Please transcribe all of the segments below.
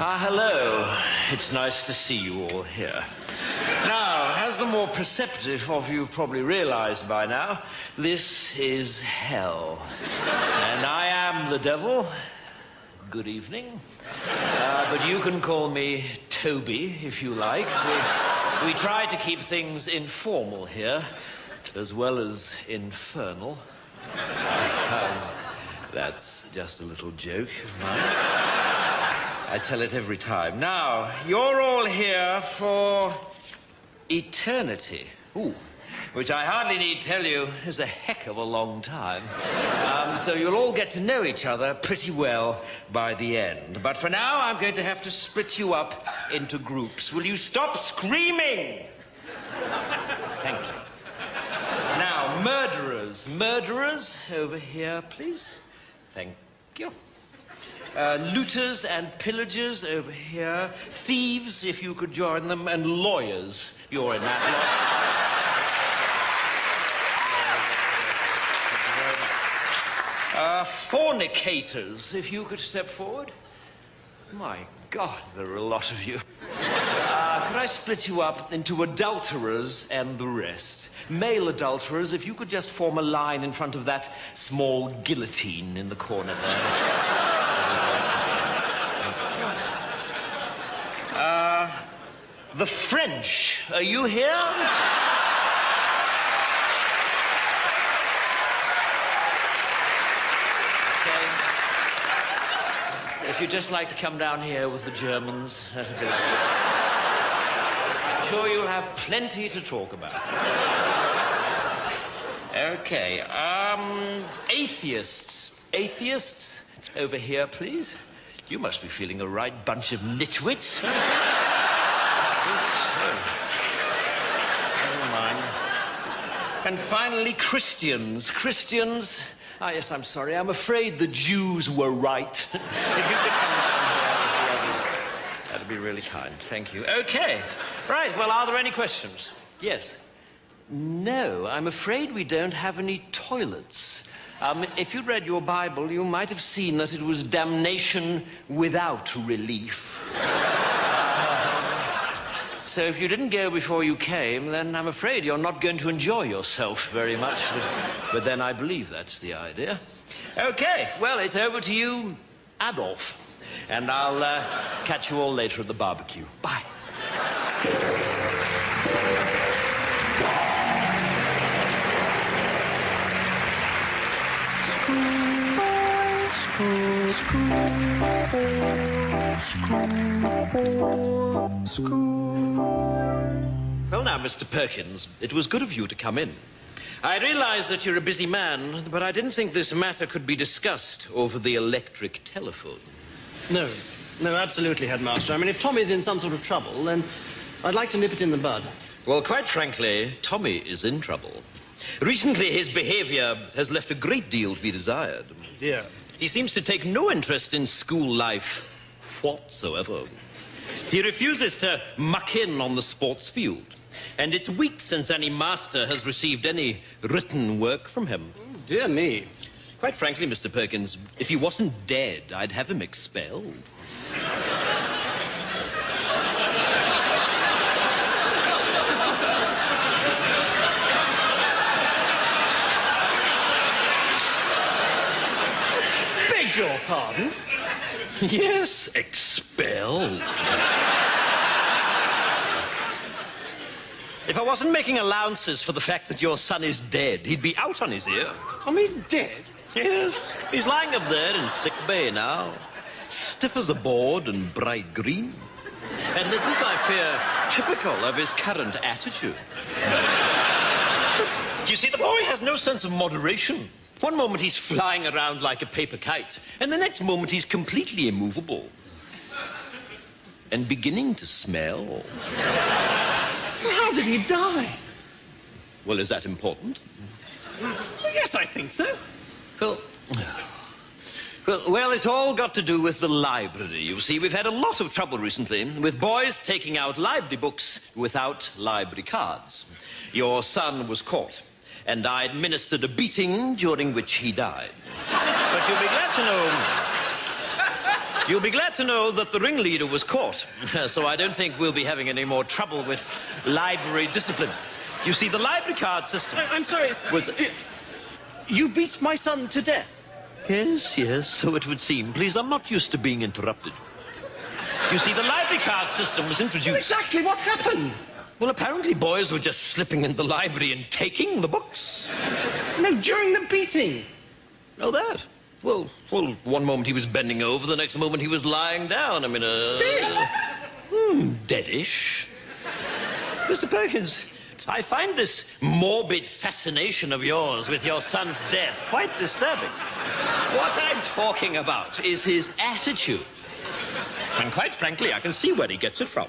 Hello. It's nice to see you all here. Now, as the more perceptive of you have probably realized by now, this is hell. And I am the devil. Good evening. But you can call me Toby, if you like. We try to keep things informal here, as well as infernal. That's just a little joke of mine. I tell it every time. Now, you're all here for eternity. Ooh, which I hardly need tell you is a heck of a long time. So you'll all get to know each other pretty well by the end. But for now, I'm going to have to split you up into groups. Will you stop screaming? Thank you. Now, murderers. Murderers, over here, please. Thank you. Looters and pillagers over here. Thieves, if you could join them. And lawyers. You're in that lot. Fornicators, if you could step forward. My God, there are a lot of you. Could I split you up into adulterers and the rest? Male adulterers, if you could just form a line in front of that small guillotine in the corner there. The French, are you here? Okay. If you'd just like to come down here with the Germans, that'd be lovely. I'm sure you'll have plenty to talk about. Okay, atheists. Atheists, over here, please. You must be feeling a right bunch of nitwits. Never mind. And finally, Christians. Christians. Ah, yes, I'm sorry. I'm afraid the Jews were right. If you could come down here, that'd be really kind. Thank you. Okay. Right. Well, are there any questions? Yes. No, I'm afraid we don't have any toilets. If you'd read your Bible, you might have seen that it was damnation without relief. So if you didn't go before you came, then I'm afraid you're not going to enjoy yourself very much. But then I believe that's the idea. Okay, well, it's over to you, Adolf. And I'll catch you all later at the barbecue. Bye. Well, now, Mr. Perkins, it was good of you to come in. I realize that you're a busy man, but I didn't think this matter could be discussed over the electric telephone. No, absolutely, Headmaster. I mean, if Tommy's in some sort of trouble, then I'd like to nip it in the bud. Well, quite frankly, Tommy is in trouble. Recently, his behavior has left a great deal to be desired. Dear. He seems to take no interest in school life whatsoever. He refuses to muck in on the sports field. And it's weeks since any master has received any written work from him. Oh, dear me. Quite frankly, Mr. Perkins, if he wasn't dead, I'd have him expelled. Beg your pardon? Yes, expelled. If I wasn't making allowances for the fact that your son is dead, he'd be out on his ear. Tommy's dead? Yes, he's lying up there in sick bay now, stiff as a board and bright green. And this is, I fear, typical of his current attitude. You see, the boy has no sense of moderation. One moment he's flying around like a paper kite, and the next moment he's completely immovable. And beginning to smell. How did he die? Well, is that important? Yes, I think so. Well, it's all got to do with the library. You see, we've had a lot of trouble recently with boys taking out library books without library cards. Your son was caught, and I administered a beating during which he died. But you'll be glad to know You'll be glad to know that the ringleader was caught, so I don't think we'll be having any more trouble with library discipline. You see, the library card system... I'm sorry. You beat my son to death? Yes, yes, so it would seem. Please, I'm not used to being interrupted. You see, the library card system was introduced... Well, exactly what happened? Well, apparently boys were just slipping in the library and taking the books. No, during the beating. Oh, that? Well, one moment he was bending over, the next moment he was lying down. I mean, deadish. Mr. Perkins, I find this morbid fascination of yours with your son's death quite disturbing. What I'm talking about is his attitude. And quite frankly, I can see where he gets it from.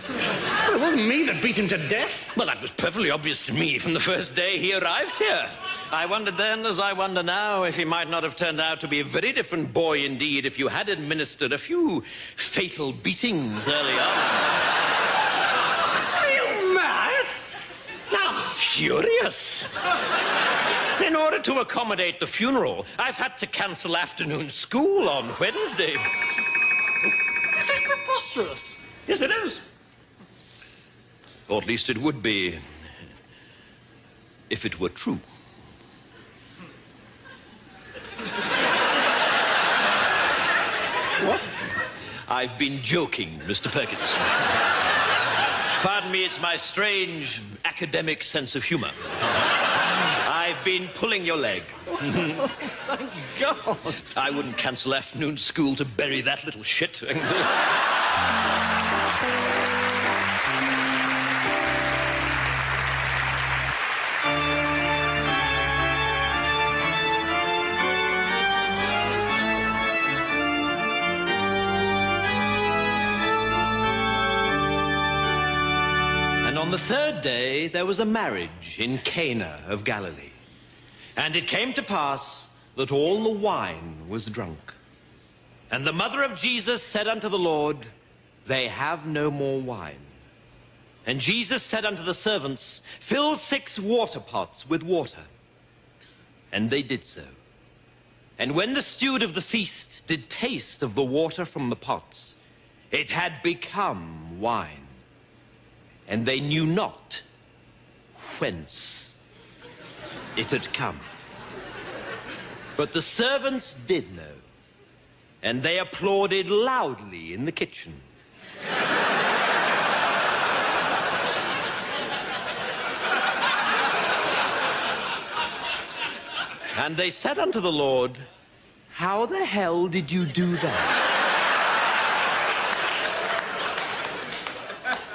Well, it wasn't me that beat him to death. Well, that was perfectly obvious to me from the first day he arrived here. I wondered then, as I wonder now, if he might not have turned out to be a very different boy indeed if you had administered a few fatal beatings early on. Are you mad? I'm furious. In order to accommodate the funeral, I've had to cancel afternoon school on Wednesday. This is preposterous. Yes, it is. Or at least it would be if it were true. What? I've been joking, Mr. Perkins. Pardon me, it's my strange academic sense of humor. I've been pulling your leg. Oh, thank God. I wouldn't cancel afternoon school to bury that little shit. On the third day, there was a marriage in Cana of Galilee. And it came to pass that all the wine was drunk. And the mother of Jesus said unto the Lord, They have no more wine. And Jesus said unto the servants, Fill 6 water pots with water. And they did so. And when the steward of the feast did taste of the water from the pots, it had become wine. And they knew not whence it had come. But the servants did know, and they applauded loudly in the kitchen. And they said unto the Lord, How the hell did you do that?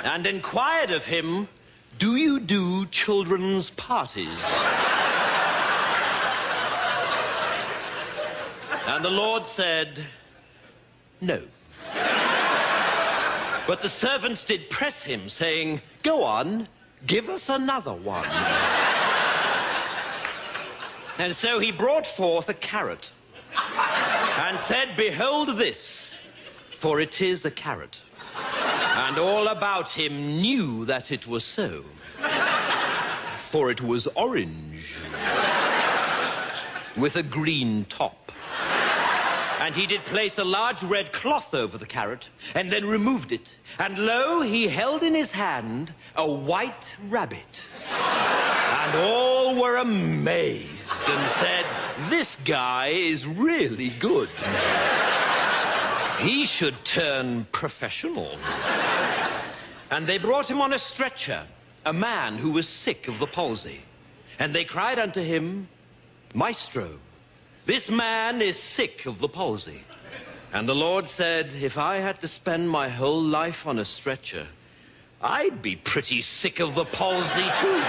And inquired of him, Do you do children's parties? And the Lord said, No. But the servants did press him, saying, Go on, give us another one. And so he brought forth a carrot and said, Behold this, for it is a carrot. And all about him knew that it was so, for it was orange, with a green top. And he did place a large red cloth over the carrot, and then removed it. And lo, he held in his hand a white rabbit. And all were amazed and said, This guy is really good. He should turn professional. And they brought him on a stretcher, a man who was sick of the palsy. And they cried unto him, Maestro, this man is sick of the palsy. And the Lord said, If I had to spend my whole life on a stretcher, I'd be pretty sick of the palsy too.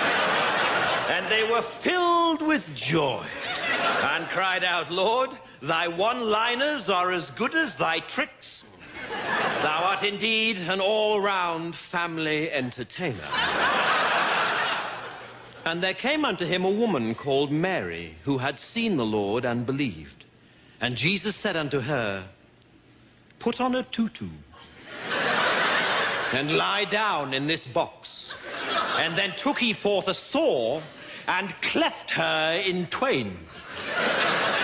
And they were filled with joy and cried out, Lord, thy one-liners are as good as thy tricks. Thou art indeed an all-round family entertainer. And there came unto him a woman called Mary, who had seen the Lord and believed. And Jesus said unto her, Put on a tutu and lie down in this box. And then took he forth a saw and cleft her in twain.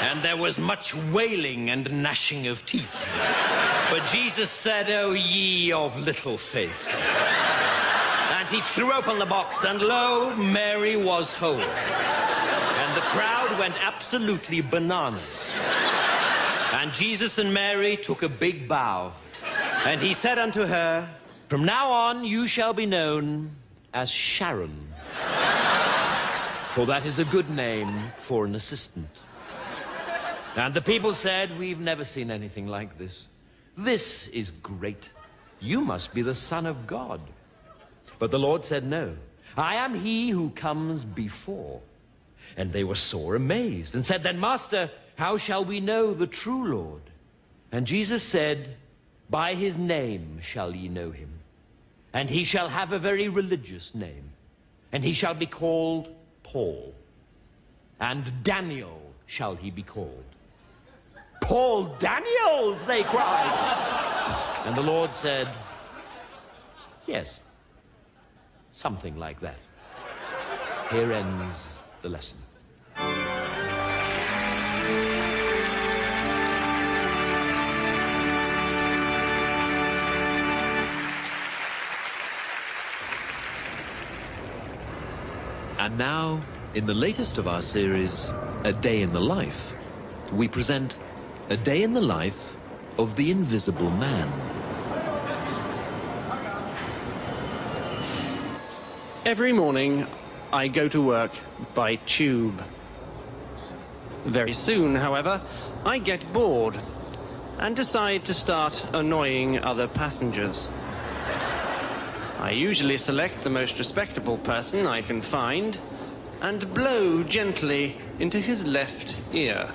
And there was much wailing and gnashing of teeth. But Jesus said, "O ye of little faith." And he threw open the box, and lo, Mary was whole. And the crowd went absolutely bananas. And Jesus and Mary took a big bow. And he said unto her, "From now on you shall be known as Sharon. For that is a good name for an assistant." And the people said, "We've never seen anything like this. This is great. You must be the Son of God." But the Lord said, "No, I am he who comes before." And they were sore amazed and said, "Then, Master, how shall we know the true Lord?" And Jesus said, "By his name shall ye know him. And he shall have a very religious name. And he shall be called Paul. And Daniel shall he be called." "Paul Daniels," they cried. And the Lord said, "Yes, something like that." Here ends the lesson. And now, in the latest of our series, A Day in the Life, we present A Day in the Life of the Invisible Man. Every morning, I go to work by tube. Very soon, however, I get bored and decide to start annoying other passengers. I usually select the most respectable person I can find and blow gently into his left ear.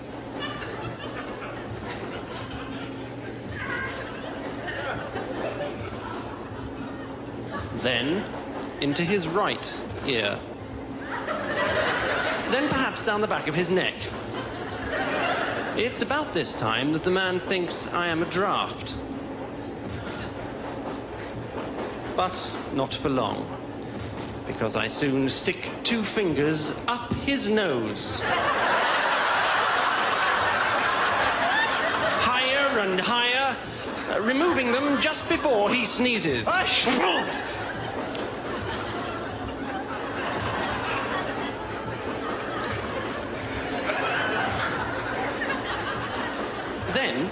Then into his right ear. Then perhaps down the back of his neck. It's about this time that the man thinks I am a draft. But not for long, because I soon stick 2 fingers up his nose. Higher and higher, removing them just before he sneezes. Then,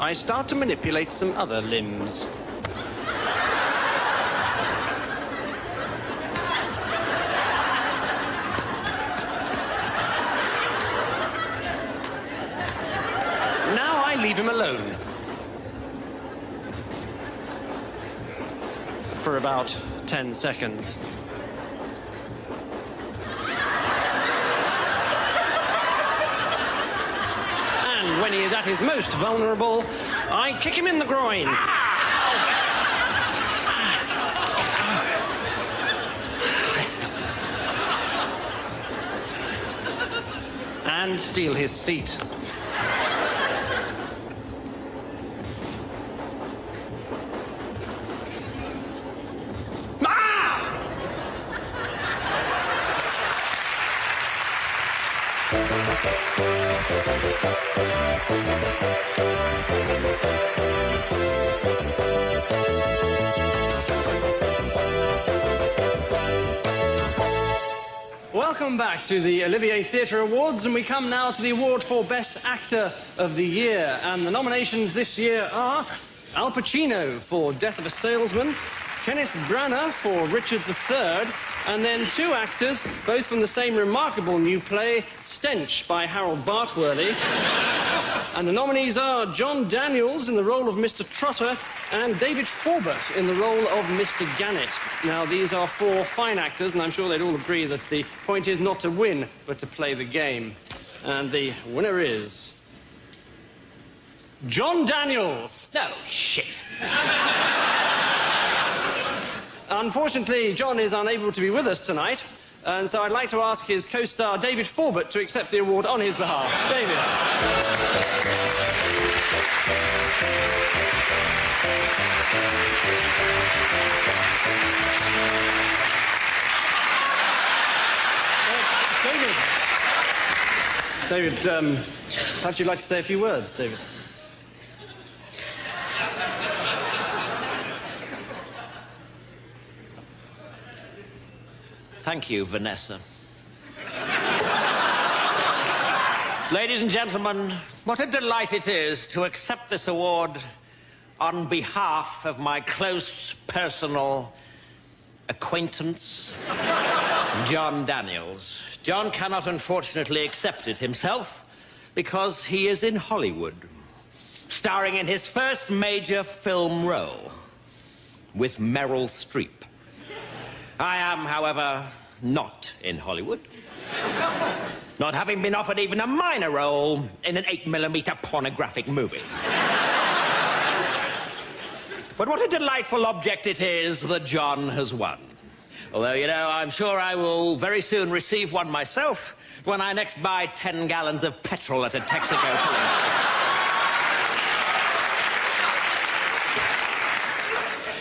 I start to manipulate some other limbs. Now I leave him alone. For about 10 seconds. And when he is at his most vulnerable, I kick him in the groin. And steal his seat. Welcome back to the Olivier Theatre Awards, and we come now to the award for Best Actor of the Year. And the nominations this year are Al Pacino for Death of a Salesman, Kenneth Branagh for Richard III, and then 2 actors, both from the same remarkable new play, Stench, by Harold Barkworthy. And the nominees are John Daniels in the role of Mr. Trotter and David Forbert in the role of Mr. Gannett. Now, these are 4 fine actors, and I'm sure they'd all agree that the point is not to win, but to play the game. And the winner is John Daniels. No, shit. Unfortunately, John is unable to be with us tonight, and so I'd like to ask his co-star David Forbert to accept the award on his behalf. David. David, perhaps you'd like to say a few words, David. Thank you, Vanessa. Ladies and gentlemen, what a delight it is to accept this award on behalf of my close personal acquaintance, John Daniels. John cannot, unfortunately, accept it himself because he is in Hollywood, starring in his first major film role with Meryl Streep. I am, however, not in Hollywood, not having been offered even a minor role in an 8mm pornographic movie. But what a delightful object it is that John has won. Although, you know, I'm sure I will very soon receive one myself when I next buy 10 gallons of petrol at a Texaco filling station.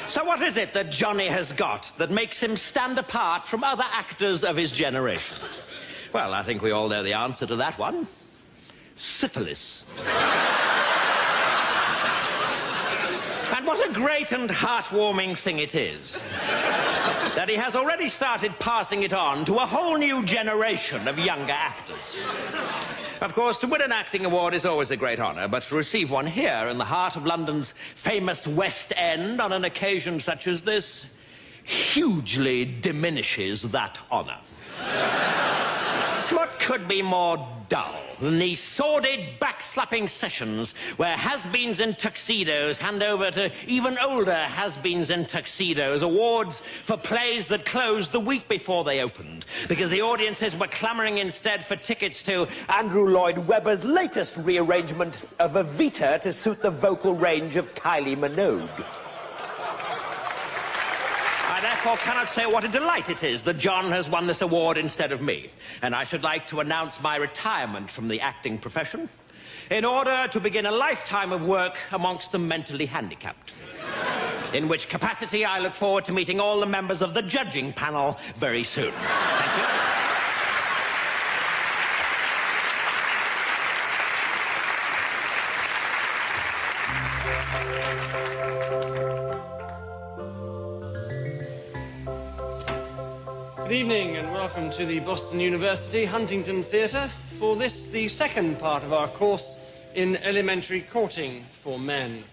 So what is it that Johnny has got that makes him stand apart from other actors of his generation? Well, I think we all know the answer to that one. Syphilis. And what a great and heartwarming thing it is that he has already started passing it on to a whole new generation of younger actors. Of course, to win an acting award is always a great honor, but to receive one here in the heart of London's famous West End on an occasion such as this hugely diminishes that honor. What could be more dull than these sordid, backslapping sessions where has-beens in tuxedos hand over to even older has-beens in tuxedos awards for plays that closed the week before they opened because the audiences were clamoring instead for tickets to Andrew Lloyd Webber's latest rearrangement of Evita to suit the vocal range of Kylie Minogue. I therefore cannot say what a delight it is that John has won this award instead of me. And I should like to announce my retirement from the acting profession in order to begin a lifetime of work amongst the mentally handicapped. In which capacity I look forward to meeting all the members of the judging panel very soon. Thank you. Good evening and welcome to the Boston University Huntington Theatre for this, the second part of our course in elementary courting for men.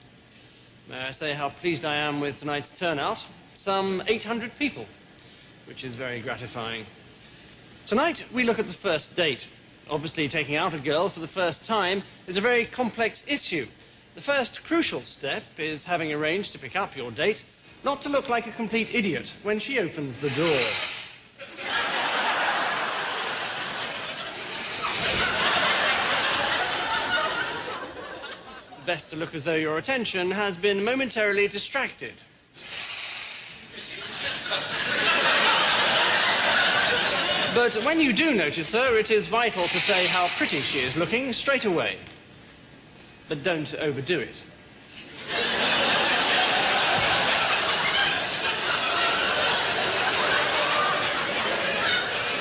May I say how pleased I am with tonight's turnout? Some 800 people, which is very gratifying. Tonight we look at the first date. Obviously, taking out a girl for the first time is a very complex issue. The first crucial step is having arranged to pick up your date, not to look like a complete idiot when she opens the door. Best to look as though your attention has been momentarily distracted. But when you do notice her, it is vital to say how pretty she is looking straight away. But don't overdo it.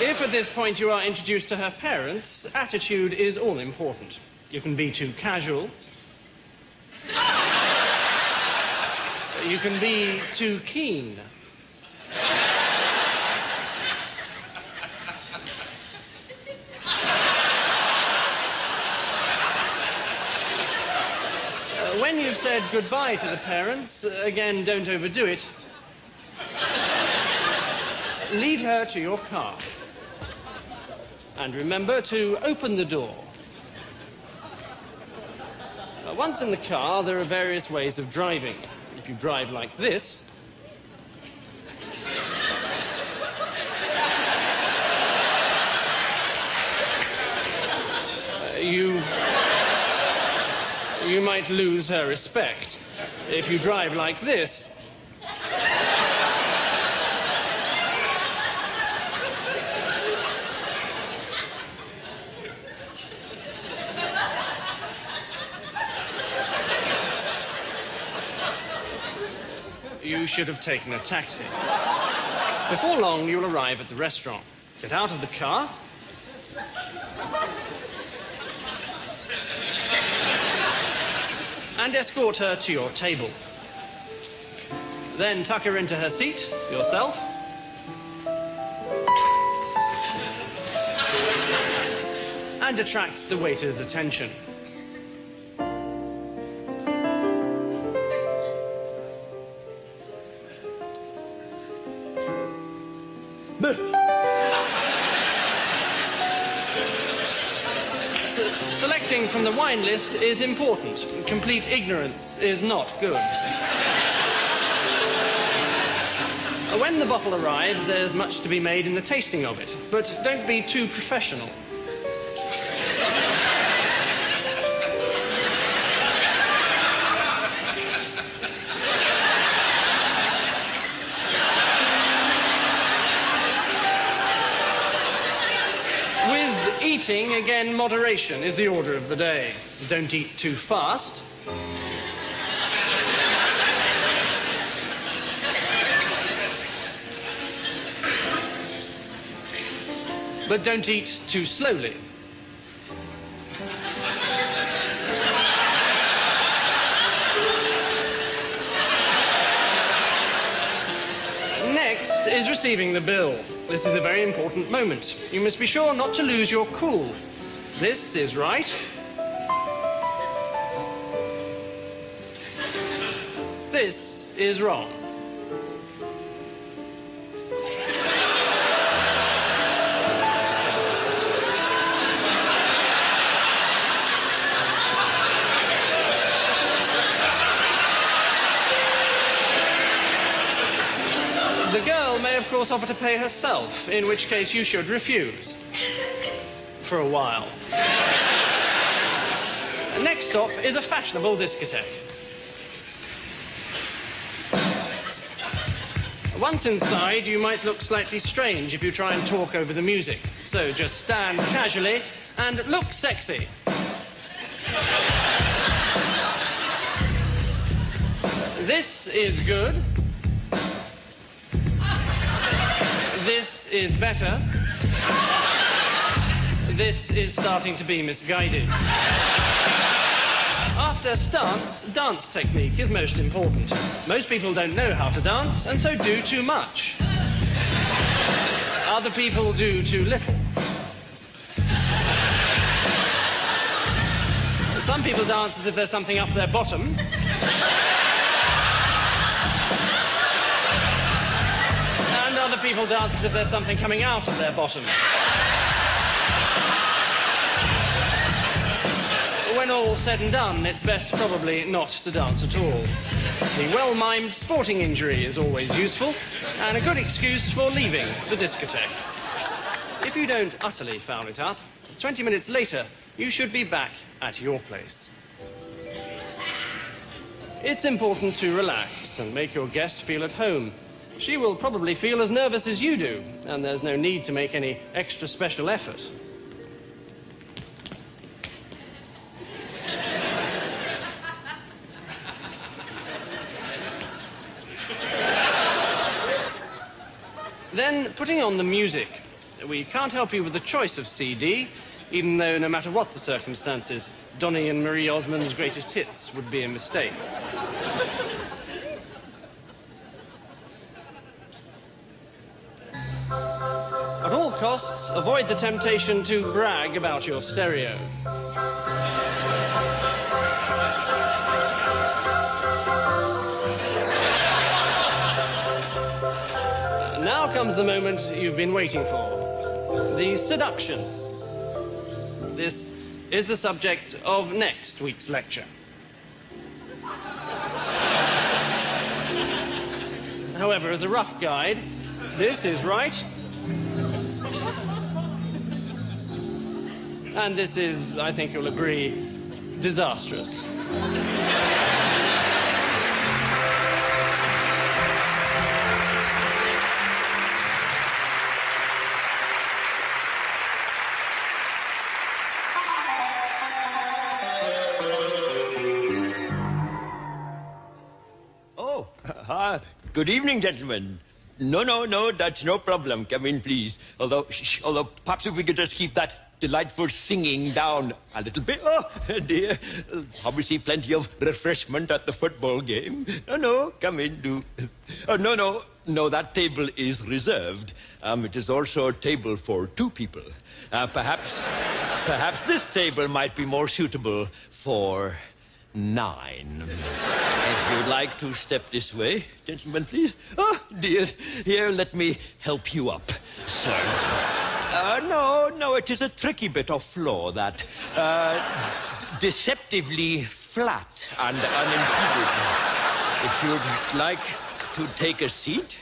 If at this point you are introduced to her parents, attitude is all important. You can be too casual. You can be too keen. When you've said goodbye to the parents, again, don't overdo it. Lead her to your car. And remember to open the door. Once in the car, there are various ways of driving. If you drive like this, you might lose her respect. If you drive like this, you should have taken a taxi. Before long, you'll arrive at the restaurant. Get out of the car. And escort her to your table. Then tuck her into her seat, yourself. and attract the waiter's attention. Selecting from the wine list is important. Complete ignorance is not good. When the bottle arrives, there's much to be made in the tasting of it, but don't be too professional. With eating, again, moderation is the order of the day. Don't eat too fast. But don't eat too slowly. Next is receiving the bill. This is a very important moment. You must be sure not to lose your cool. This is right. This is wrong. The girl may, of course, offer to pay herself, in which case you should refuse. For a while. Next stop is a fashionable discotheque. Once inside, you might look slightly strange if you try and talk over the music. So just stand casually and look sexy. This is good. This is better. This is starting to be misguided. After stance, dance technique is most important. Most people don't know how to dance, and so do too much. Other people do too little. Some people dance as if there's something up their bottom. And other people dance as if there's something coming out of their bottom. When all's said and done, it's best probably not to dance at all. The well-mimed sporting injury is always useful, and a good excuse for leaving the discotheque. If you don't utterly foul it up, 20 minutes later, you should be back at your place. It's important to relax and make your guest feel at home. She will probably feel as nervous as you do, and there's no need to make any extra special effort. Then, putting on the music. We can't help you with the choice of CD, even though, no matter what the circumstances, Donny and Marie Osmond's greatest hits would be a mistake. At all costs, avoid the temptation to brag about your stereo. Now comes the moment you've been waiting for. The seduction. This is the subject of next week's lecture. However, as a rough guide, this is right. And this is, I think you'll agree, disastrous. Good evening, gentlemen. No, that's no problem. Come in, please. Although perhaps if we could just keep that delightful singing down a little bit. Oh, dear. Obviously plenty of refreshment at the football game. No, come in, do. Oh, no, that table is reserved. It is also a table for two people. Perhaps... Perhaps this table might be more suitable for 9. If you'd like to step this way, gentlemen, please. Oh, dear. Here, let me help you up, sir. No, it is a tricky bit of floor that deceptively flat and unimpeded. If you'd like to take a seat,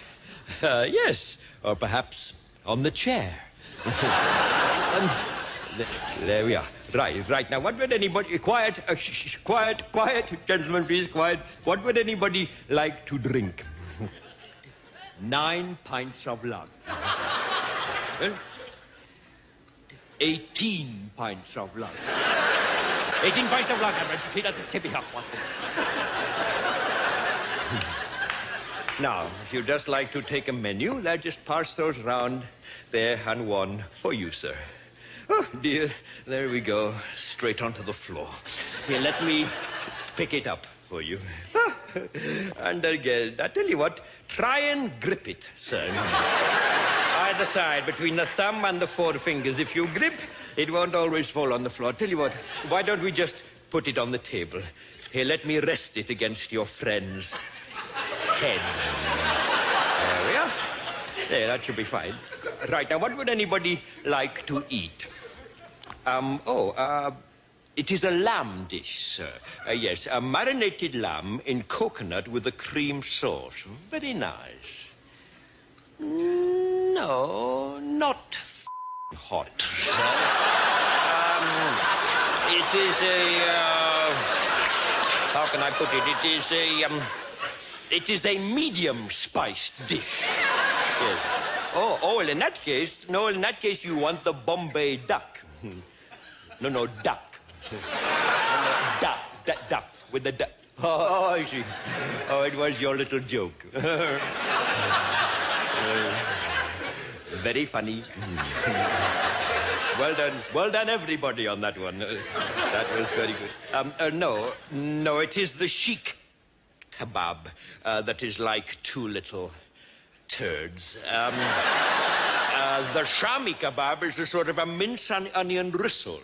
yes, or perhaps on the chair. And there we are. Right. Now, what would anybody... Quiet, quiet, gentlemen, please, quiet. What would anybody like to drink? 9 pints of lager. 18 pints of lager. 18 pints of lager. Now, if you'd just like to take a menu, they'll just pass those round there and one for you, sir. Oh, dear. There we go. Straight onto the floor. Here, let me pick it up for you. And again, I tell you what, try and grip it, sir. Either side, between the thumb and the 4 fingers. If you grip, it won't always fall on the floor. Tell you what, why don't we just put it on the table? Here, let me rest it against your friend's head. There we are. There, that should be fine. Right, now, what would anybody like to eat? It is a lamb dish, sir. Yes, a marinated lamb in coconut with a cream sauce. Very nice. No, not hot, sir. It is a, how can I put it? It is a medium spiced dish. Yes. Oh, well, in that case, you want the Bombay duck. No, duck. Duck, with the duck. Oh, I see. Oh, it was your little joke. Very funny. Well done, everybody, on that one. That was very good. No, it is the sheikh kebab that is like 2 little turds. The shami kebab is a sort of a mince and onion risol.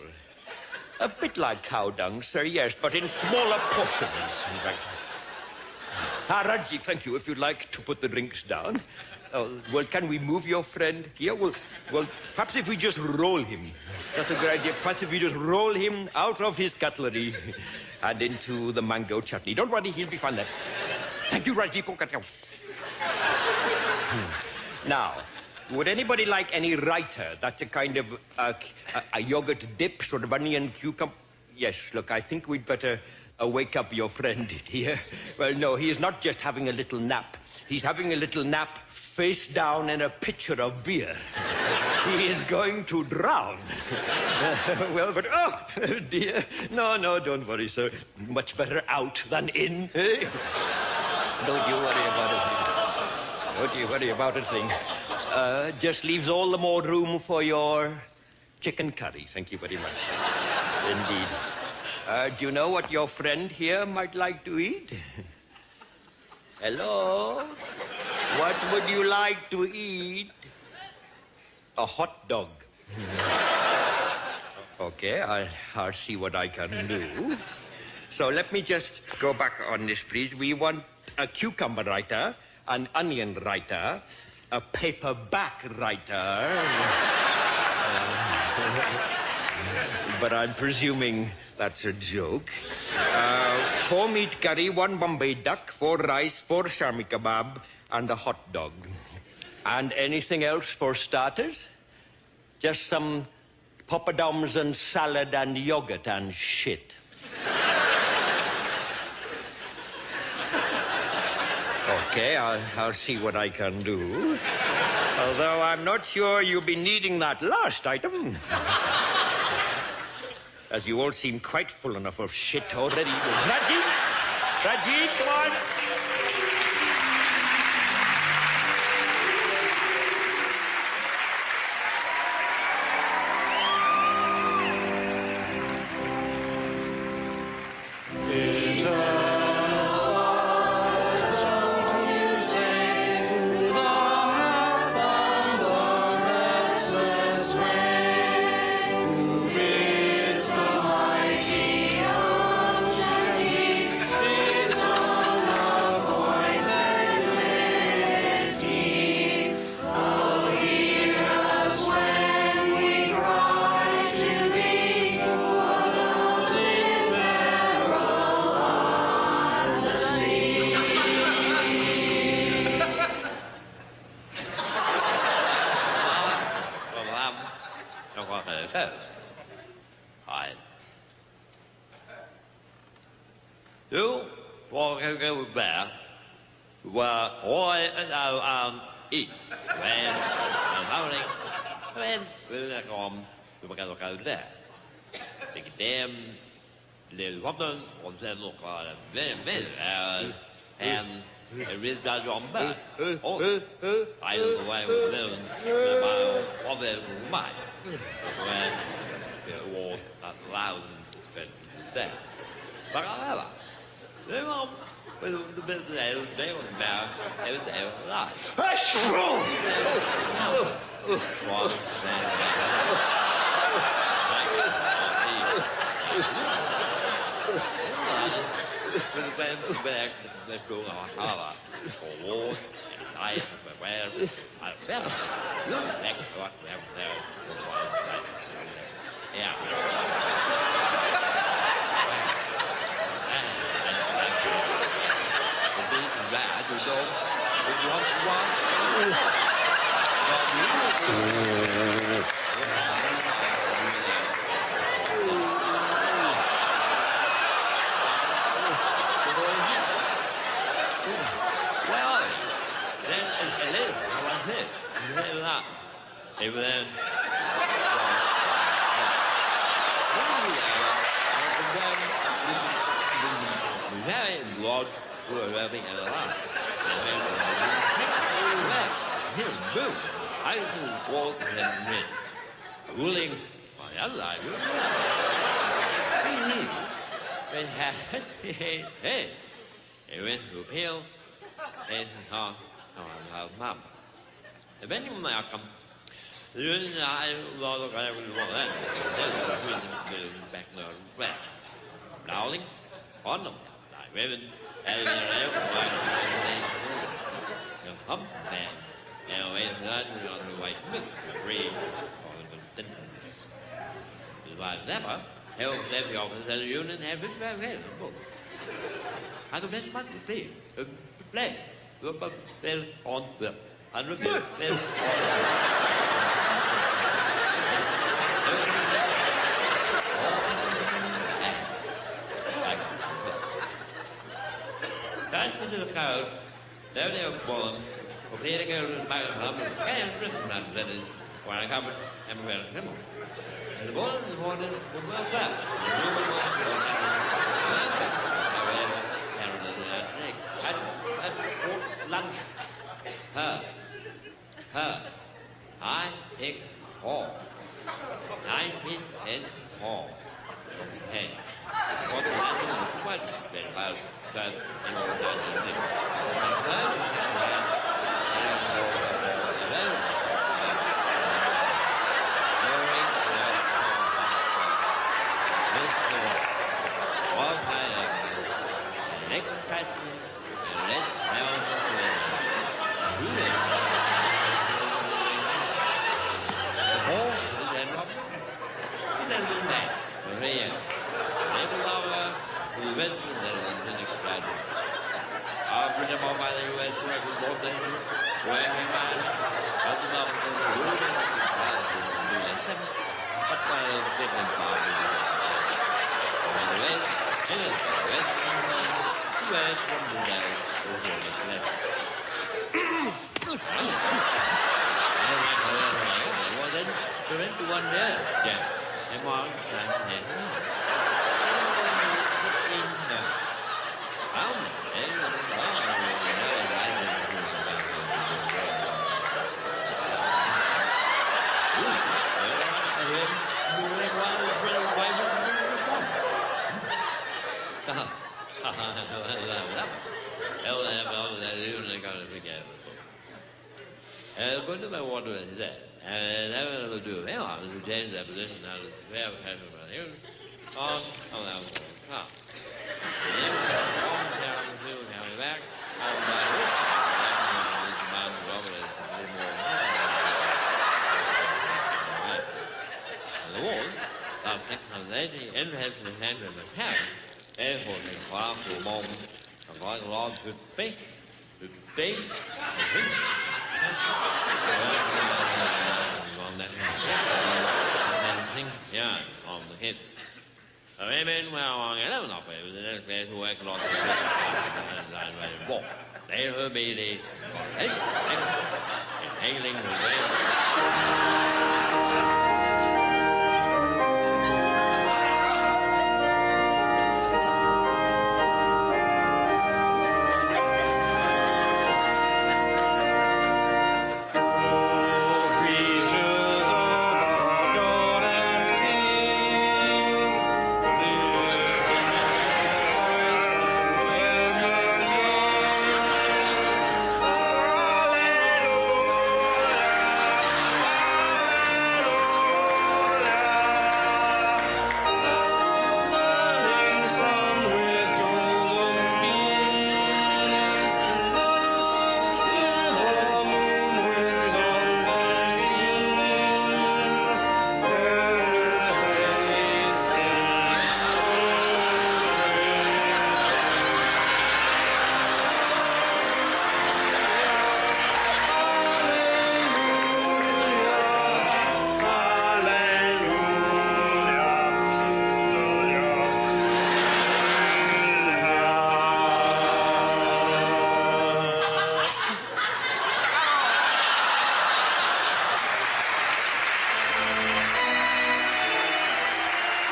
A bit like cow dung, sir, yes, but in smaller portions. Raji, thank you. If you'd like to put the drinks down. Well, can we move your friend here? Well, perhaps if we just roll him. That's a good idea. Perhaps if we just roll him out of his cutlery and into the mango chutney. Don't worry, he'll be fine then. Thank you, Raji. Now, would anybody like any raita? That's a kind of a yogurt dip, sort of onion cucumber. Yes, look, I think we'd better wake up your friend here. Well, no, he is not just having a little nap. He's having a little nap face down in a pitcher of beer. He is going to drown. Well, but, oh, dear. No, don't worry, sir. Much better out than in. Don't you worry about it. Don't you worry about a thing. Just leaves all the more room for your chicken curry. Thank you very much. Indeed. Do you know what your friend here might like to eat? Hello? What would you like to eat? A hot dog. Okay, I'll see what I can do. So let me just go back on this, please. We want a cucumber raita, an onion raita, a paperback raita. But I'm presuming that's a joke. 4 meat curry, 1 Bombay duck, 4 rice, 4 shami kebab, and a hot dog. And anything else for starters? Just some poppadoms and salad and yogurt and shit. Okay, I'll see what I can do. Although I'm not sure you'll be needing that last item. As you all seem quite full enough of shit already. Raji, come on. Be You walk over there where I eat. When I'm howling, when we're come to go there. Take a damn little woman on the look at a and there is that your back. Oh, I don't know why we live of it mine. When it was 1,000 there. But however, they won't. With the business, they were about everything alive. Back, let's go on our for war and life where I felt. Next what we have there. Yeah. Bad, you know. Well, then it is. I want it. You that. Even then. Very large. We're having a lot. Here, boom. I will walk and win. Ruling my other life. Hey, he went to appeal and saw our mom. The venue of my come. I love the guy who was that. There's a back there. Darling, on them. I read hump man. Now, wait a minute, on the white milk, free for the tendons. The wife never held the office as a union have its very head. I could best want to play. Play. But well on the 100 well on. Back to the crowd, there they were fallen, for clear to go to the back of the hum, and written that is where I covered and where I came. And the ball in the morning was well back. The room was at lunch. Her. I take hall. I pin and hall. Hey. What the land is quite very well. That next question, let's have the whole is that Robert? It doesn't matter. Maria, never lover, who is the next graduate. I'll bring them all by the U.S. record both in where we find out the love of the world and but by the different part of the and the West, it is the West England, the West from the South, over the left. There wasn't to one there, Jack. And one, and going to my water is that. And I will do it. I will change that position now to fair passion about here. On that one. Back. The wall, about 680, and has the hand in the hand, and for the far for a moment, and like a log to fake, yeah, on the head. Women were among 11 operators in this place who worked along the war. They will be the hailing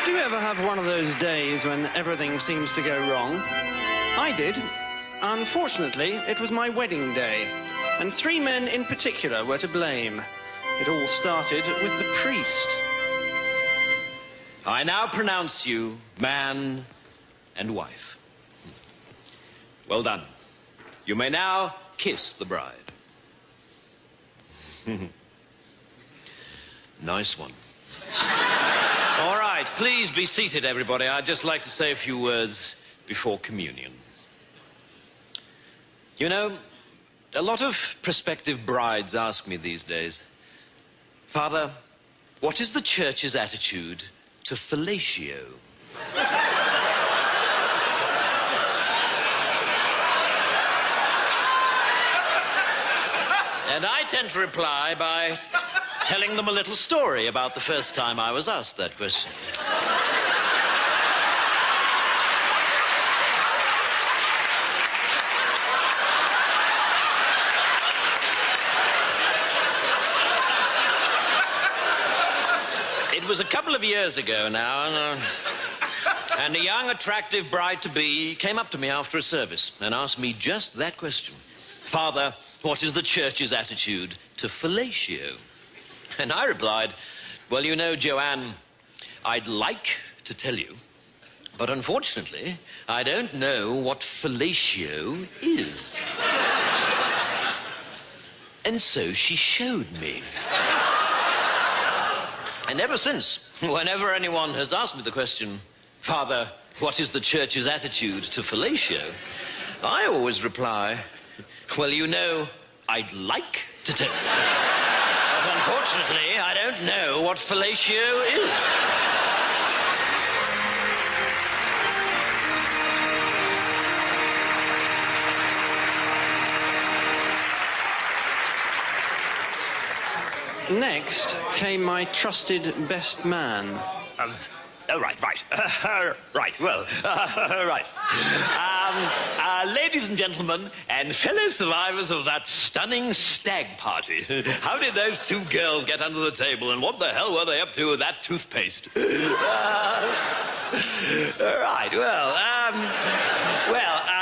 Do you ever have one of those days when everything seems to go wrong? I did. Unfortunately, it was my wedding day, and 3 men in particular were to blame. It all started with the priest. I now pronounce you man and wife. Well done. You may now kiss the bride. Nice one. All right, please be seated, everybody. I'd just like to say a few words before communion. You know, a lot of prospective brides ask me these days, Father, what is the church's attitude to fellatio? And I tend to reply by telling them a little story about the first time I was asked that question. It was a couple of years ago now, and a young, attractive bride-to-be came up to me after a service and asked me just that question. Father, what is the church's attitude to fellatio? And I replied, well, you know, Joanne, I'd like to tell you, but unfortunately, I don't know what fellatio is. And so she showed me. And ever since, whenever anyone has asked me the question, Father, what is the church's attitude to fellatio? I always reply, well, you know, I'd like to tell you. But unfortunately, I don't know what fellatio is. Next came my trusted best man. Right. Well, right. Ladies and gentlemen, and fellow survivors of that stunning stag party, how did those 2 girls get under the table, and what the hell were they up to with that toothpaste? Right, well,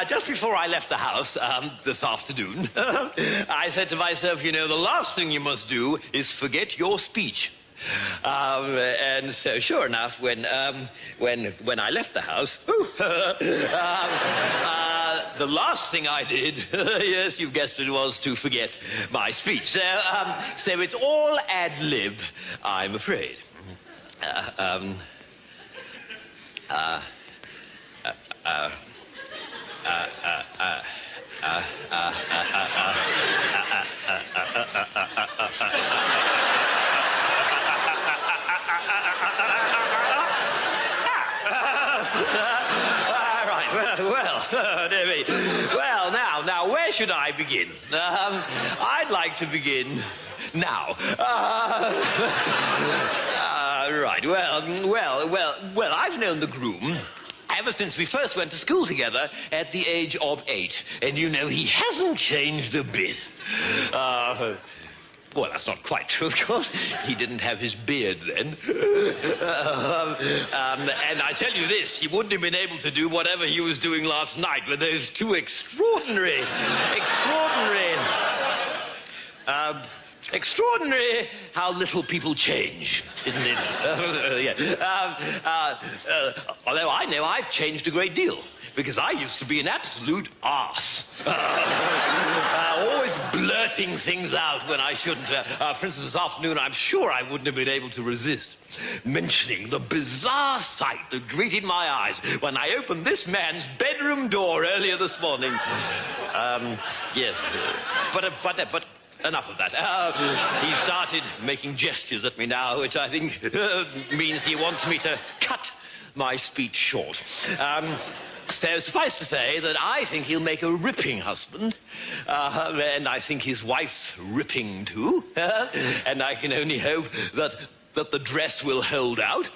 just before I left the house this afternoon, I said to myself, you know, the last thing you must do is forget your speech. And so, sure enough, when I left the house, the last thing I did, yes, you guessed it, was to forget my speech. So it's all ad lib, I'm afraid. Well, now, where should I begin? I'd like to begin now. Right. Well, I've known the groom ever since we first went to school together at the age of 8. And you know, he hasn't changed a bit. Well, that's not quite true, of course. He didn't have his beard then. And I tell you this, he wouldn't have been able to do whatever he was doing last night with those two extraordinary how little people change, isn't it? Although I know I've changed a great deal, because I used to be an absolute arse. Always blurting things out when I shouldn't. For instance, this afternoon, I'm sure I wouldn't have been able to resist mentioning the bizarre sight that greeted my eyes when I opened this man's bedroom door earlier this morning. Yes, but enough of that. He started making gestures at me now, which I think means he wants me to cut my speech short. So suffice to say that I think he'll make a ripping husband, and I think his wife's ripping too, and I can only hope that the dress will hold out.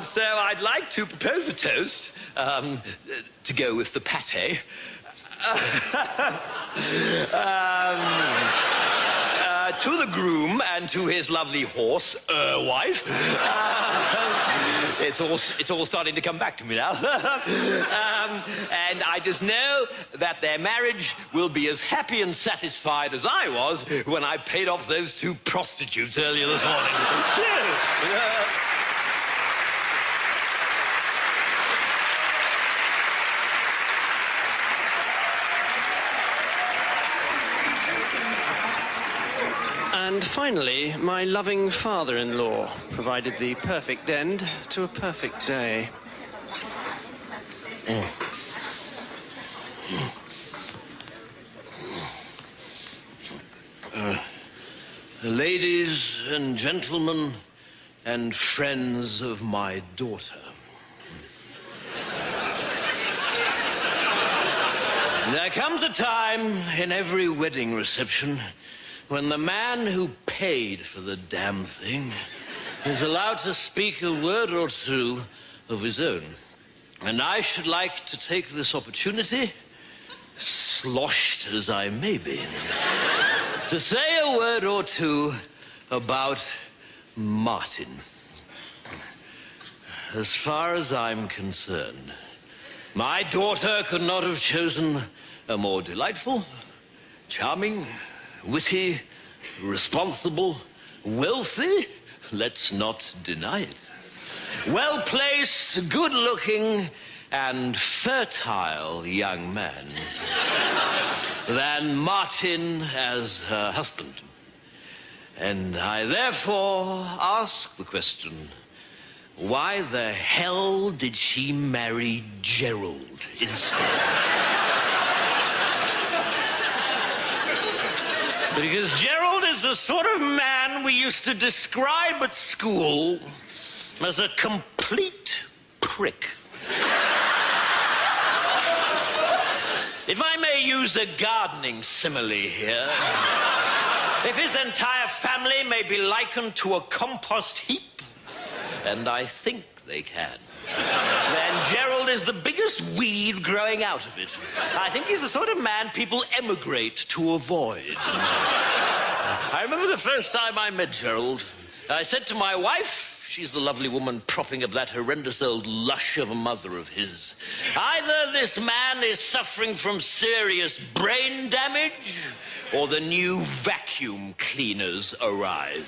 So I'd like to propose a toast to go with the pate. To the groom and to his lovely horse, wife. It's all starting to come back to me now. And I just know that their marriage will be as happy and satisfied as I was when I paid off those two prostitutes earlier this morning. Cheers. And finally, my loving father-in-law provided the perfect end to a perfect day. Ladies and gentlemen and friends of my daughter. There comes a time in every wedding reception when the man who paid for the damn thing is allowed to speak a word or two of his own. And I should like to take this opportunity, sloshed as I may be, to say a word or two about Martin. As far as I'm concerned, my daughter could not have chosen a more delightful, charming, witty, responsible, wealthy, let's not deny it, well-placed, good-looking, and fertile young man than Martin as her husband. And I therefore ask the question, why the hell did she marry Gerald instead? Because Gerald is the sort of man we used to describe at school as a complete prick. If I may use a gardening simile here, if his entire family may be likened to a compost heap, and I think they can, then Gerald is the biggest weed growing out of it. I think he's the sort of man people emigrate to avoid. I remember the first time I met Gerald. I said to my wife, she's the lovely woman propping up that horrendous old lush of a mother of his, either this man is suffering from serious brain damage, or the new vacuum cleaners arrive.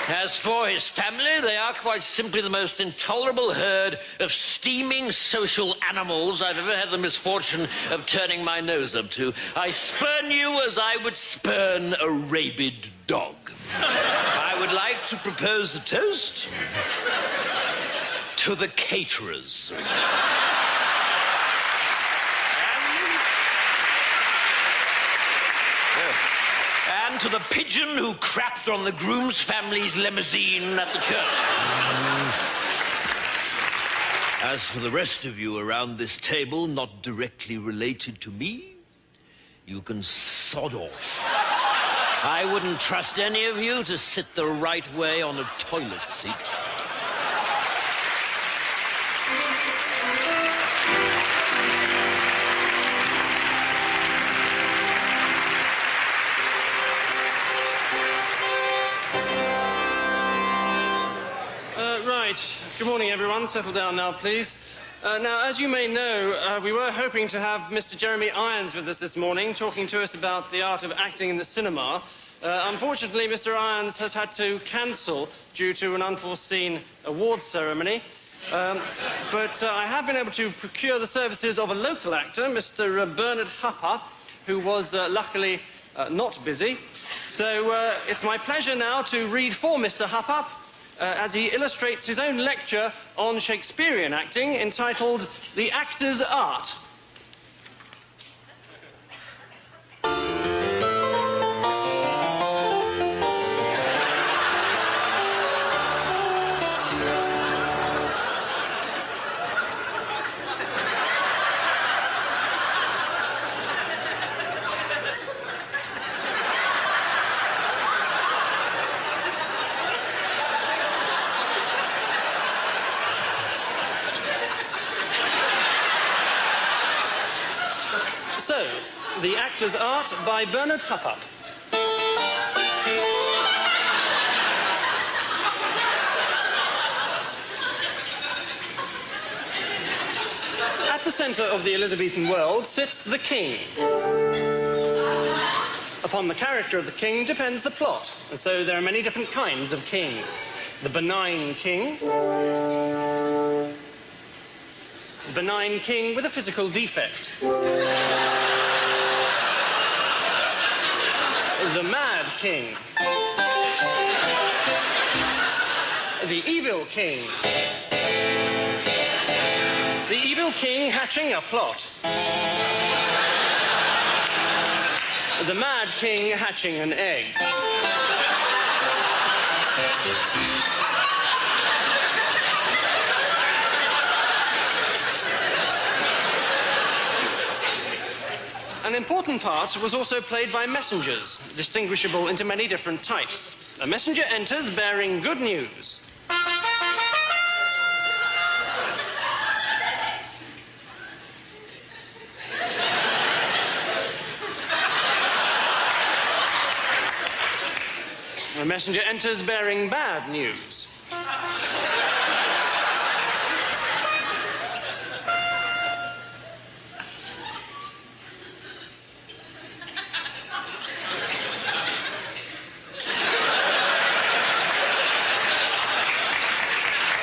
As for his family, they are quite simply the most intolerable herd of steaming social animals I've ever had the misfortune of turning my nose up to. I spurn you as I would spurn a rabid dog. I would like to propose a toast to the caterers. And to the pigeon who crapped on the groom's family's limousine at the church. As for the rest of you around this table, not directly related to me, you can sod off. I wouldn't trust any of you to sit the right way on a toilet seat. Right. Good morning, everyone. Settle down now, please. Now, as you may know, we were hoping to have Mr. Jeremy Irons with us this morning, talking to us about the art of acting in the cinema. Unfortunately, Mr. Irons has had to cancel due to an unforeseen awards ceremony. But I have been able to procure the services of a local actor, Mr. Bernard Hupper, who was luckily not busy. So it's my pleasure now to read for Mr. Hupper as he illustrates his own lecture on Shakespearean acting entitled The Actor's Art. So, The Actor's Art by Bernard Hupper. At the centre of the Elizabethan world sits the king. Upon the character of the king depends the plot, and so there are many different kinds of king. The benign king with a physical defect. The mad king. The evil king. The evil king hatching a plot. The mad king hatching an egg. An important part was also played by messengers, distinguishable into many different types. A messenger enters bearing good news. A messenger enters bearing bad news.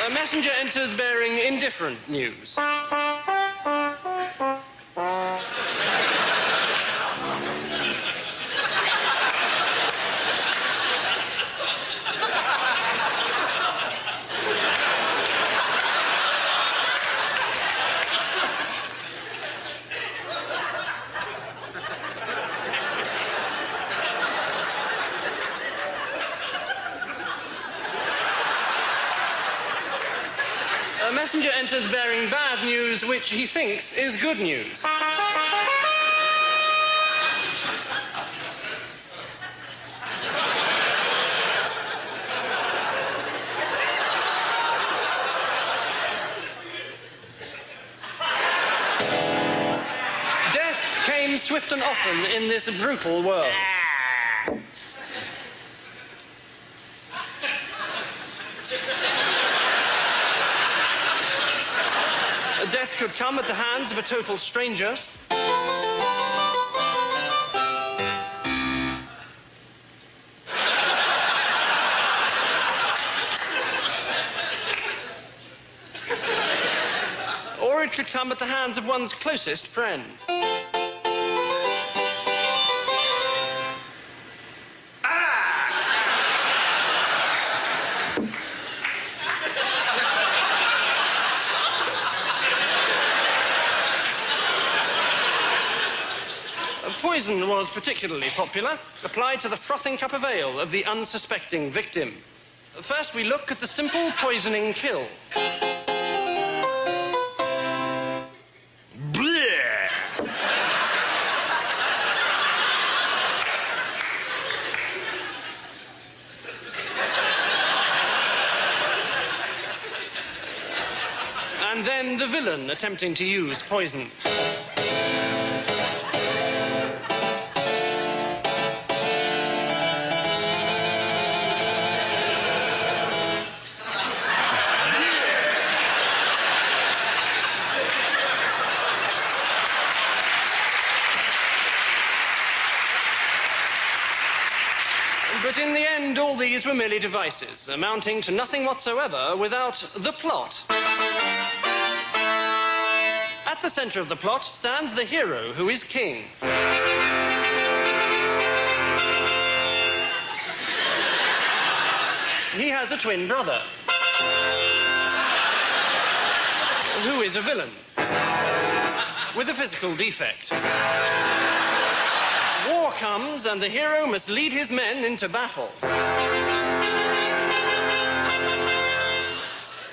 A messenger enters bearing indifferent news. A messenger enters bearing bad news, which he thinks is good news. Death came swift and often in this brutal world. Death could come at the hands of a total stranger. Or it could come at the hands of one's closest friend. Poison was particularly popular, applied to the frothing cup of ale of the unsuspecting victim. First, we look at the simple poisoning kill. And then the villain attempting to use poison. But in the end, all these were merely devices, amounting to nothing whatsoever without the plot. At the centre of the plot stands the hero, who is king. He has a twin brother, who is a villain, with a physical defect. War comes, and the hero must lead his men into battle.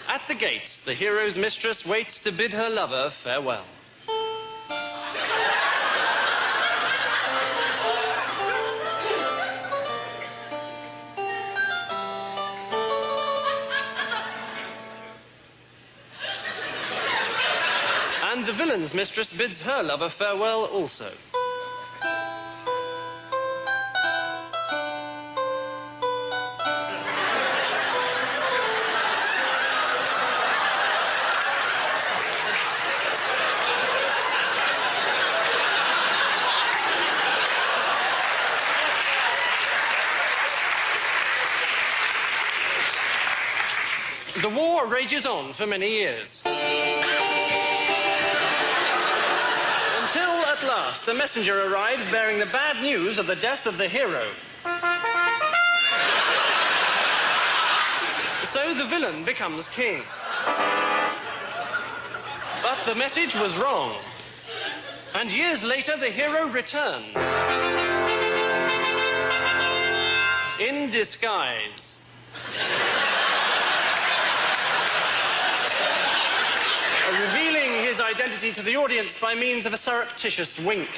At the gates, the hero's mistress waits to bid her lover farewell. And the villain's mistress bids her lover farewell also. The war rages on for many years. Until, at last, a messenger arrives bearing the bad news of the death of the hero. So the villain becomes king. But the message was wrong. And years later, the hero returns. In disguise. Revealing his identity to the audience by means of a surreptitious wink.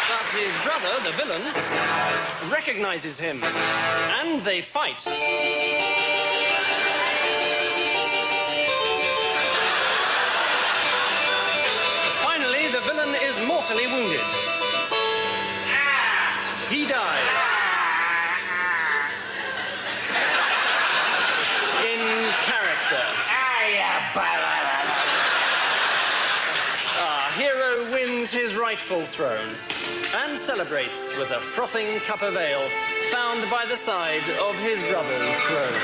But his brother, the villain, recognizes him, and they fight. Finally, the villain is mortally wounded. He dies. Our hero wins his rightful throne and celebrates with a frothing cup of ale found by the side of his brother's throne.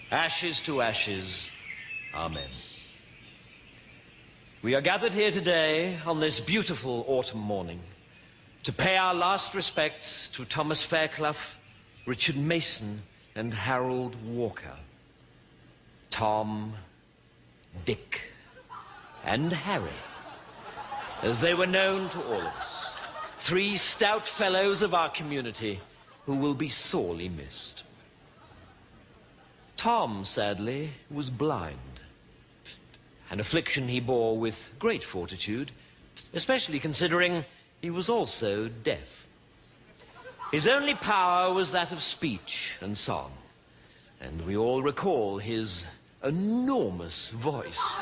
Ashes to ashes. Amen. We are gathered here today on this beautiful autumn morning to pay our last respects to Thomas Fairclough, Richard Mason, and Harold Walker. Tom, Dick, and Harry, as they were known to all of us. 3 stout fellows of our community who will be sorely missed. Tom, sadly, was blind, an affliction he bore with great fortitude, especially considering he was also deaf. His only power was that of speech and song, and we all recall his enormous voice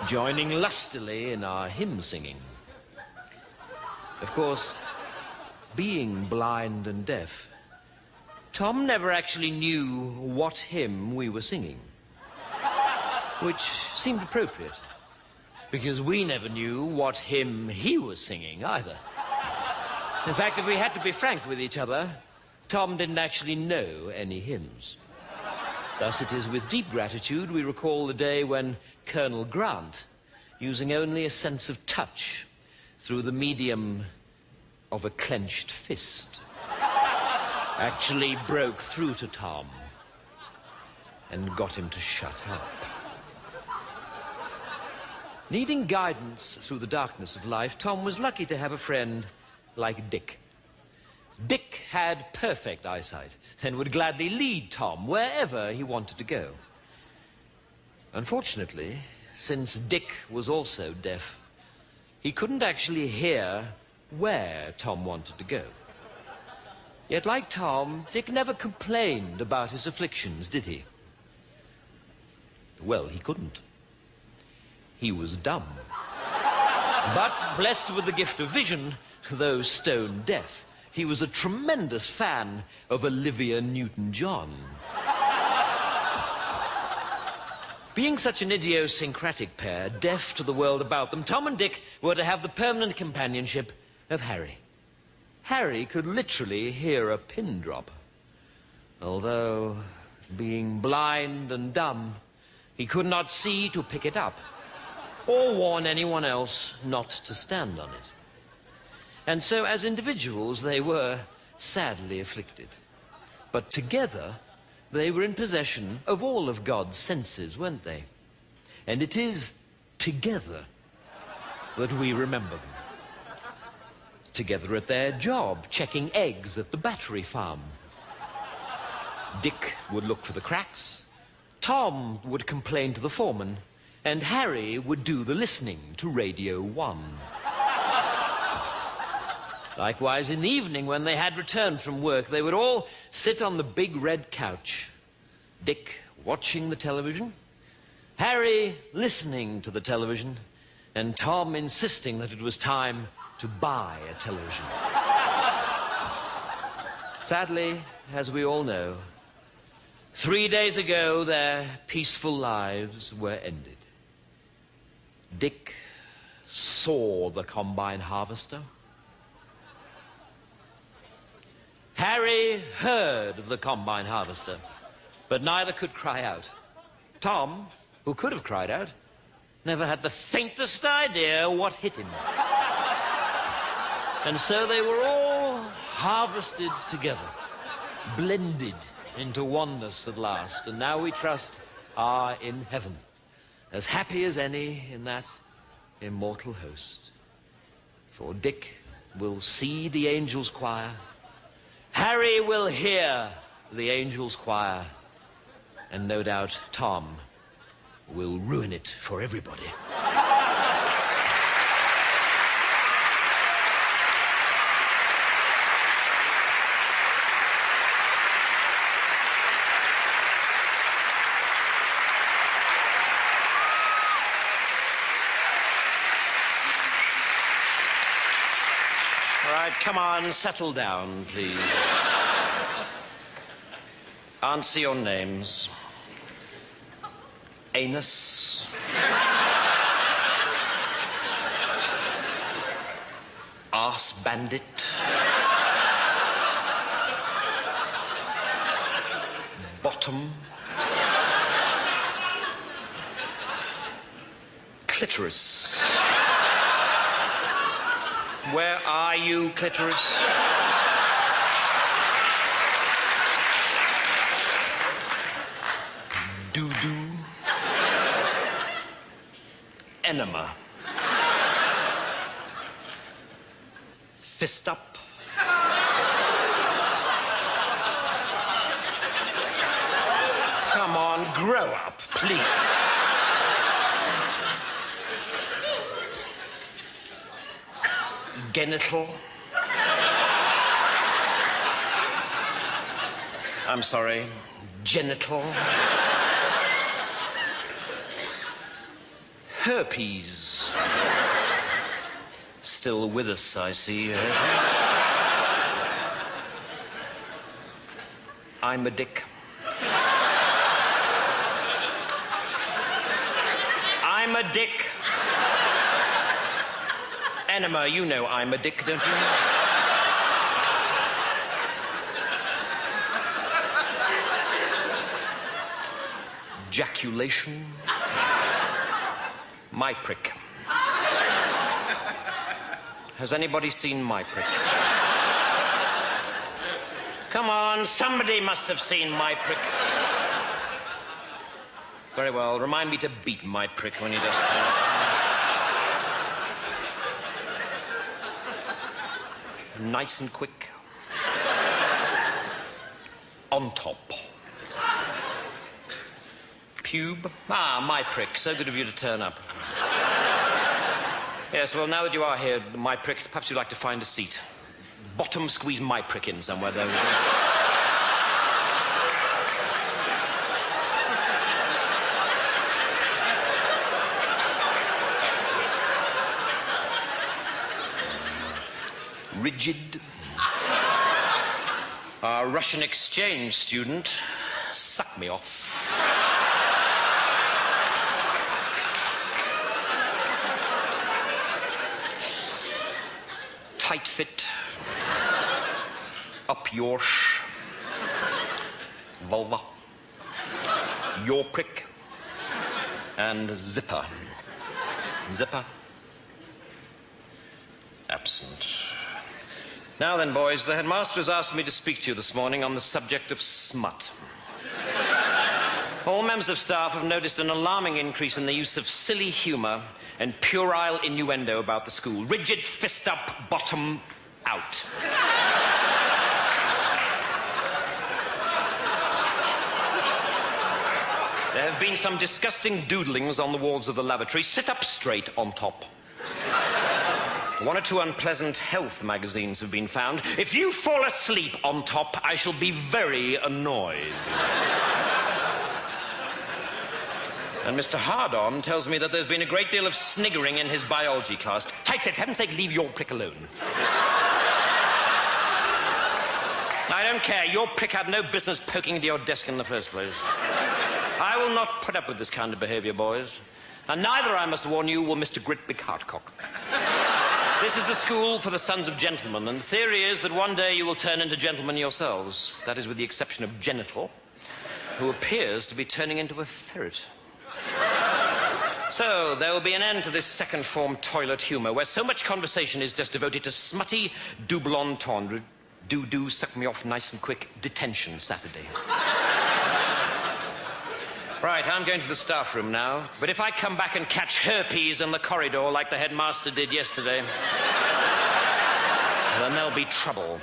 joining lustily in our hymn singing. Of course, being blind and deaf, Tom never actually knew what hymn we were singing, which seemed appropriate, because we never knew what hymn he was singing either. In fact, if we had to be frank with each other, Tom didn't actually know any hymns. Thus it is with deep gratitude we recall the day when Colonel Grant, using only a sense of touch through the medium of a clenched fist, actually broke through to Tom and got him to shut up. Needing guidance through the darkness of life, Tom was lucky to have a friend like Dick. Dick had perfect eyesight and would gladly lead Tom wherever he wanted to go. Unfortunately, since Dick was also deaf, he couldn't actually hear where Tom wanted to go. Yet, like Tom, Dick never complained about his afflictions, did he? Well, he couldn't. He was dumb. But, blessed with the gift of vision, though stone deaf, he was a tremendous fan of Olivia Newton-John. Being such an idiosyncratic pair, deaf to the world about them, Tom and Dick were to have the permanent companionship of Harry. Harry could literally hear a pin drop. Although, being blind and dumb, he could not see to pick it up, or warn anyone else not to stand on it. And so, as individuals, they were sadly afflicted. But together, they were in possession of all of God's senses, weren't they? And it is together that we remember them. Together at their job, checking eggs at the battery farm. Dick would look for the cracks, Tom would complain to the foreman, and Harry would do the listening to Radio 1. Likewise, in the evening, when they had returned from work, they would all sit on the big red couch. Dick watching the television, Harry listening to the television, and Tom insisting that it was time to buy a television. Sadly, as we all know, 3 days ago, their peaceful lives were ended. Dick saw the combine harvester. Harry heard the combine harvester, but neither could cry out. Tom, who could have cried out, never had the faintest idea what hit him. And so they were all harvested together, blended into oneness at last, and now we trust are in heaven, as happy as any in that immortal host. For Dick will see the angels' choir, Harry will hear the angels' choir, and no doubt Tom will ruin it for everybody. Come on, settle down, please. Answer your names. Anus. Arse bandit. Bottom. Clitoris. Where are you, clitoris? Doo-doo. Enema. Fist up. Come on, grow up, please. Genital. I'm sorry, genital. Herpes. Still with us, I see. I'm a dick. I'm a dick. Enema, you know I'm a dick, don't you? Ejaculation. My prick. Has anybody seen my prick? Come on, somebody must have seen my prick. Very well, remind me to beat my prick when he does turn up. nice and quick. On top. Pube. Ah, my prick. So good of you to turn up. Yes, well, now that you are here, my prick, perhaps you'd like to find a seat. Bottom, squeeze my prick in somewhere there. Rigid. Our Russian exchange student, suck me off. Tight fit. Up your vulva. Your prick. And zipper. Zipper. Absent. Now then, boys, the headmaster has asked me to speak to you this morning on the subject of smut. All members of staff have noticed an alarming increase in the use of silly humor and puerile innuendo about the school. Rigid, fist up, bottom out. There have been some disgusting doodlings on the walls of the lavatory. Sit up straight on top. One or two unpleasant health magazines have been found. If you fall asleep on top, I shall be very annoyed. And Mr. Hardon tells me that there's been a great deal of sniggering in his biology class. Tight fit, for heaven's sake, leave your prick alone. I don't care. Your prick had no business poking into your desk in the first place. I will not put up with this kind of behavior, boys. And neither, I must warn you, will Mr. Grit Big Heartcock. This is a school for the sons of gentlemen, and the theory is that one day you will turn into gentlemen yourselves. That is with the exception of Genital, who appears to be turning into a ferret. So, there will be an end to this second form toilet humor, where so much conversation is just devoted to smutty double entendre, do, suck me off nice and quick, detention Saturday. Right, I'm going to the staff room now, but if I come back and catch herpes in the corridor like the headmaster did yesterday, then there'll be trouble.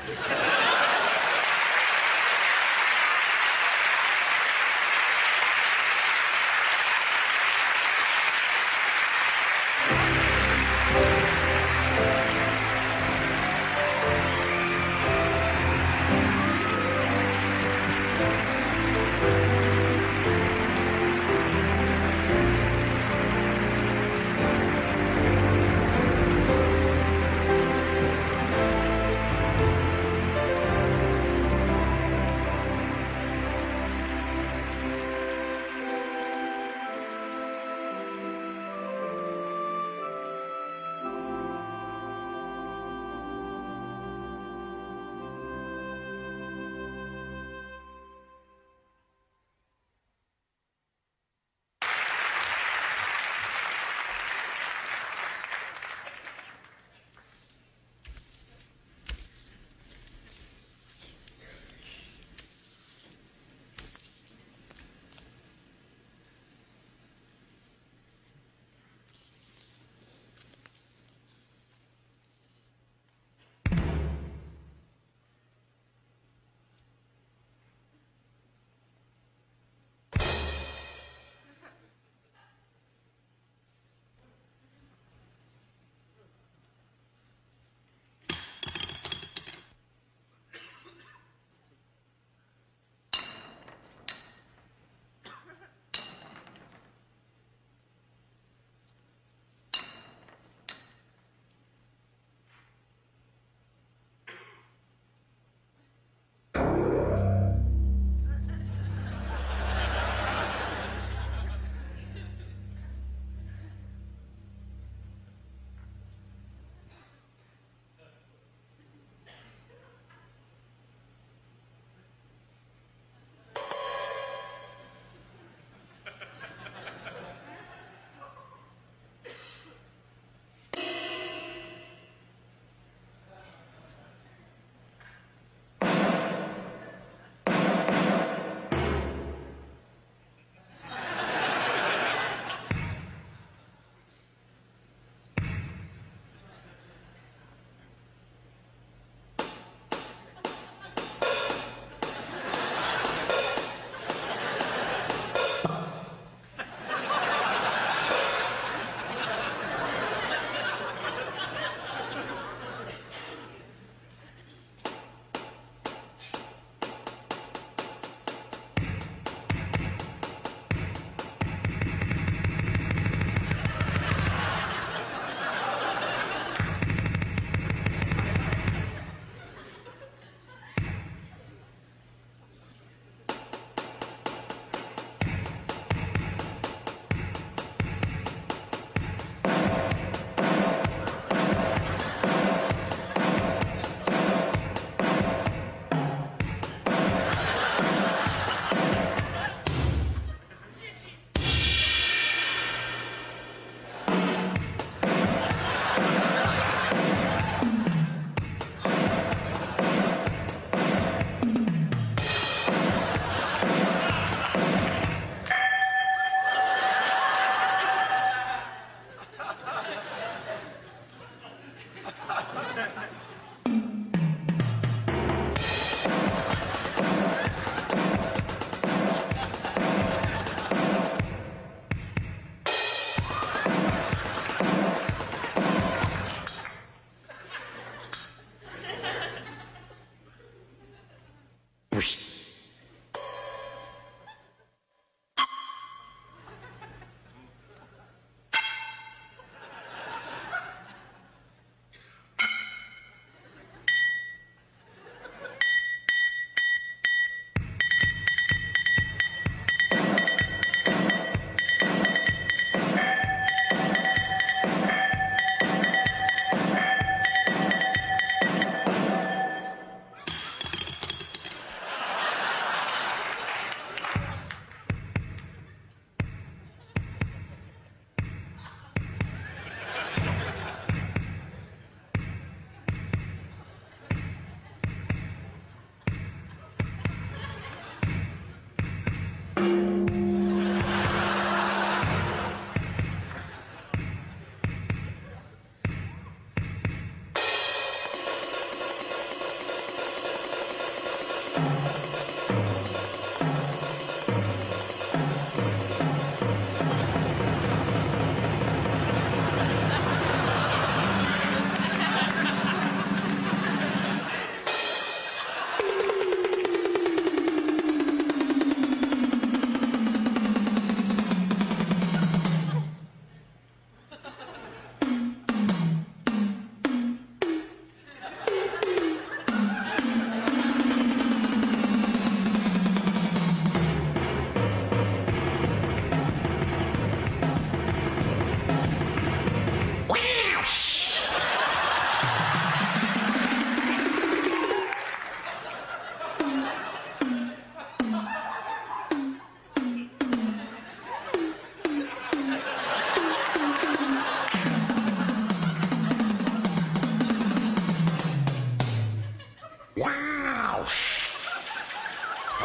Wow!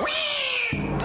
Whee!